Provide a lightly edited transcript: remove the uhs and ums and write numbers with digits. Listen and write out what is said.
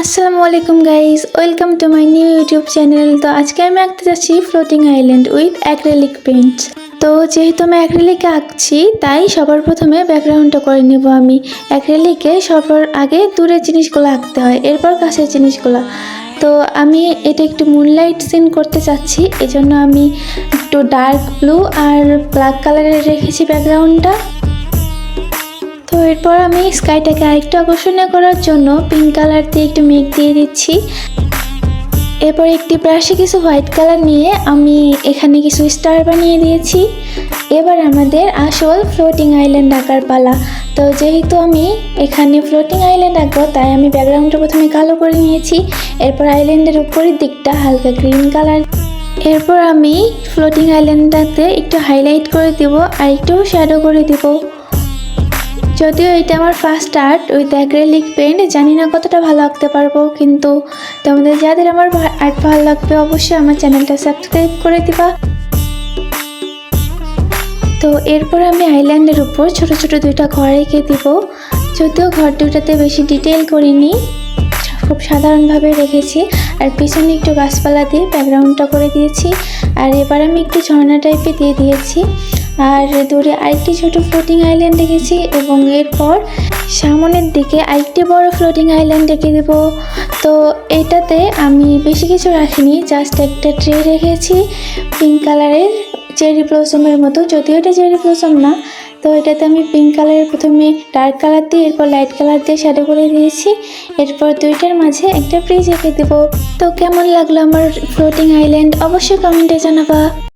আসসালামু আলাইকুম guys, welcome to my new YouTube channel. তো আজকে আমি আঁকতে যাচ্ছি floating island with acrylic Paints. তো যেহেতু আমি অ্যাক্রিলিকে আঁকছি তাই সবার প্রথমে ব্যাকগ্রাউন্ডটা করে নেব। আমি অ্যাক্রিলিকে সবার আগে দূরের জিনিসগুলো আঁকতে হয়, এরপর কাছের জিনিসগুলো। তো আমি এটা একটু মুনলাইট সিন করতে চাচ্ছি, এজন্য আমি একটু ডার্ক ব্লু আর ব্ল্যাক কালারের রেখেছি ব্যাকগ্রাউন্ডটা। তো এরপর আমি স্কাইটাকে আরেকটু আকর্ষণীয় করার জন্য পিঙ্ক কালার দিয়ে একটু মেঘ দিয়ে দিচ্ছি। এরপর একটি ব্রাশে কিছু হোয়াইট কালার নিয়ে আমি এখানে কিছু স্টার বানিয়ে দিয়েছি। এবার আমাদের আসল ফ্লোটিং আইল্যান্ড আঁকার পালা। তো যেহেতু আমি এখানে ফ্লোটিং আইল্যান্ড আঁকবো তাই আমি ব্যাকগ্রাউন্ডটা প্রথমে কালো করে নিয়েছি। এরপর আইল্যান্ডের উপরের দিকটা হালকা গ্রিন কালার। এরপর আমি ফ্লোটিং আইল্যান্ডটাতে একটু হাইলাইট করে দেব আর একটু শ্যাডো করে দেব। যদিও এটা আমার first art with acrylic paint, জানি না কতটা ভালো আঁকতে পারবো, কিন্তু তোমাদের যাদের আমার আর্ট ভালো লাগবে অবশ্যই আমার চ্যানেলটা সাবস্ক্রাইব করে দিবা। তো এরপর আমি আইল্যান্ডের উপর ছোট ছোট দুইটা ঘর এঁকে দিব। যদিও ঘর দুটাতে বেশি ডিটেল করিনি, খুব সাধারণভাবে রেখেছি। আর পিছনে একটু গাছপালা দিয়ে ব্যাকগ্রাউন্ডটা করে দিয়েছি। আর এবার আমি একটু ঝর্ণা টাইপে দিয়ে দিয়েছি। আর দূরে আরেকটি ছোট ফ্লোটিং আইল্যান্ড রেখেছি এবং এরপর সামনের দিকে আরেকটি বড় ফ্লোটিং আইল্যান্ড রেখে দেব। তো এটাতে আমি বেশি কিছু রাখিনি, জাস্ট একটা ট্রে রেখেছি পিঙ্ক কালারের চেরি ব্লসমের মতো, যদিও এটা চেরি ব্লসম না। তো এটাতে আমি পিঙ্ক কালারের প্রথমে ডার্ক কালার দিয়ে এরপর লাইট কালার দিয়ে শ্যাডো করে দিয়েছি। এরপর দুইটার মাঝে একটা ব্রিজ এঁকে দেবো। তো কেমন লাগলো আমার ফ্লোটিং আইল্যান্ড অবশ্যই কমেন্টে জানাবা।